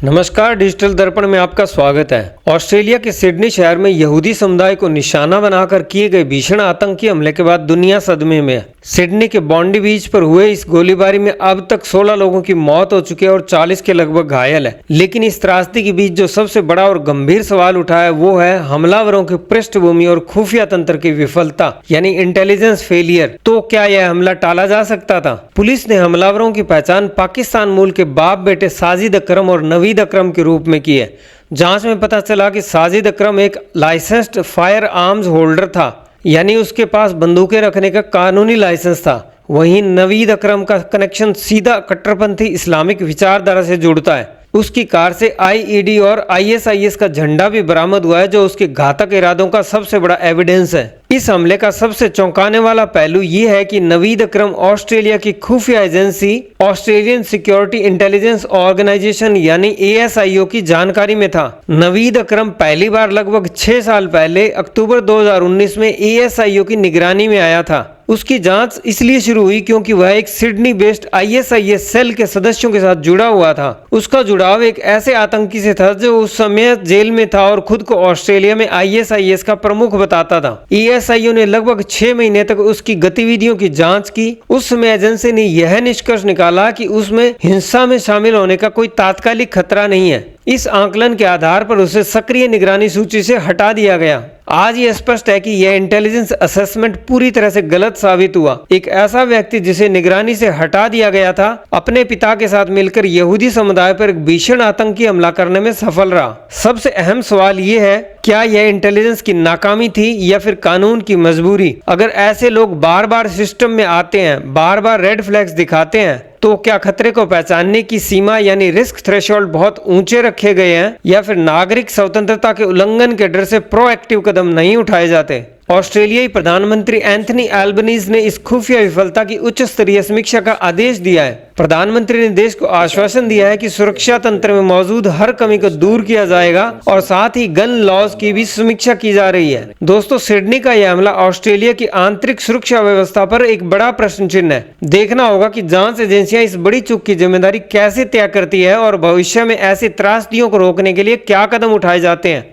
नमस्कार, डिजिटल दर्पण में आपका स्वागत है। ऑस्ट्रेलिया के सिडनी शहर में यहूदी समुदाय को निशाना बनाकर किए गए भीषण आतंकी हमले के बाद दुनिया सदमे में है। सिडनी के बॉन्डी बीच पर हुए इस गोलीबारी में अब तक 16 लोगों की मौत हो चुकी है और 40 के लगभग घायल है। लेकिन इस त्रासदी के बीच जो सबसे बड़ा और गंभीर सवाल उठा है वो है हमलावरों की पृष्ठभूमि और खुफिया तंत्र की विफलता, यानी इंटेलिजेंस फेलियर। तो क्या यह हमला टाला जा सकता था? पुलिस ने हमलावरों की पहचान पाकिस्तान मूल के बाप बेटे साजिद अकरम और नवीद अकरम के रूप में की है। जांच में पता चला कि साजिद अकरम एक लाइसेंस्ड फायर आर्म्स होल्डर था, यानी उसके पास बंदूकें रखने का कानूनी लाइसेंस था। वहीं नवीद अकरम का कनेक्शन सीधा कट्टरपंथी इस्लामिक विचारधारा से जुड़ता है। उसकी कार से आईईडी और आईएसआईएस का झंडा भी बरामद हुआ है, जो उसके घातक इरादों का सबसे बड़ा एविडेंस है। इस हमले का सबसे चौंकाने वाला पहलू ये है कि नवीद अकरम ऑस्ट्रेलिया की खुफिया agency Australian security intelligence organisation यानी ASIO की जानकारी में था। नवीद अकरम पहली बार लगभग 6 साल पहले अक्टूबर 2019 में ASIO की निगरानी में आया था। उसकी जांच इसलिए शुरू हुई क्योंकि वह एक सिडनी बेस्ड ISIS सेल के सदस्यों के साथ जुड़ा हुआ था। उसका जुड़ाव एक ऐसे आतंकी से था जो उस समय जेल में था और खुद को ऑस्ट्रेलिया में ISIS का प्रमुख बताता था। ASIO ने लगभग 6 महीने तक उसकी गतिविधियों की जांच की। उस समय एजेंसी ने यह निष्कर्ष निकाला कि उसमें हिंसा में शामिल होने का कोई तात्कालिक खतरा नहीं है। इस आकलन के आधार पर उसे सक्रिय निगरानी सूची से हटा दिया गया। आज ये स्पष्ट है कि यह इंटेलिजेंस असेसमेंट पूरी तरह से गलत साबित हुआ। एक ऐसा व्यक्ति जिसे निगरानी से हटा दिया गया था, अपने पिता के साथ मिलकर यहूदी समुदाय पर एक भीषण आतंकी हमला करने में सफल रहा। सबसे अहम सवाल ये है, क्या यह इंटेलिजेंस की नाकामी थी या फिर कानून की मजबूरी? अगर ऐसे लोग बार बार सिस्टम में आते हैं, बार बार रेड फ्लैग्स दिखाते हैं, तो क्या खतरे को पहचानने की सीमा यानी रिस्क थ्रेशोल्ड बहुत ऊंचे रखे गए हैं, या फिर नागरिक स्वतंत्रता के उल्लंघन के डर से प्रोएक्टिव कदम नहीं उठाए जाते? ऑस्ट्रेलियाई प्रधानमंत्री एंथनी एल्बनीज ने इस खुफिया विफलता की उच्च स्तरीय समीक्षा का आदेश दिया है। प्रधानमंत्री ने देश को आश्वासन दिया है कि सुरक्षा तंत्र में मौजूद हर कमी को दूर किया जाएगा और साथ ही गन लॉज की भी समीक्षा की जा रही है। दोस्तों, सिडनी का यह हमला ऑस्ट्रेलिया की आंतरिक सुरक्षा व्यवस्था पर एक बड़ा प्रश्न चिन्ह है। देखना होगा कि जांच एजेंसियां इस बड़ी चूक की जिम्मेदारी कैसे तय करती है और भविष्य में ऐसी त्रासदियों को रोकने के लिए क्या कदम उठाए जाते हैं।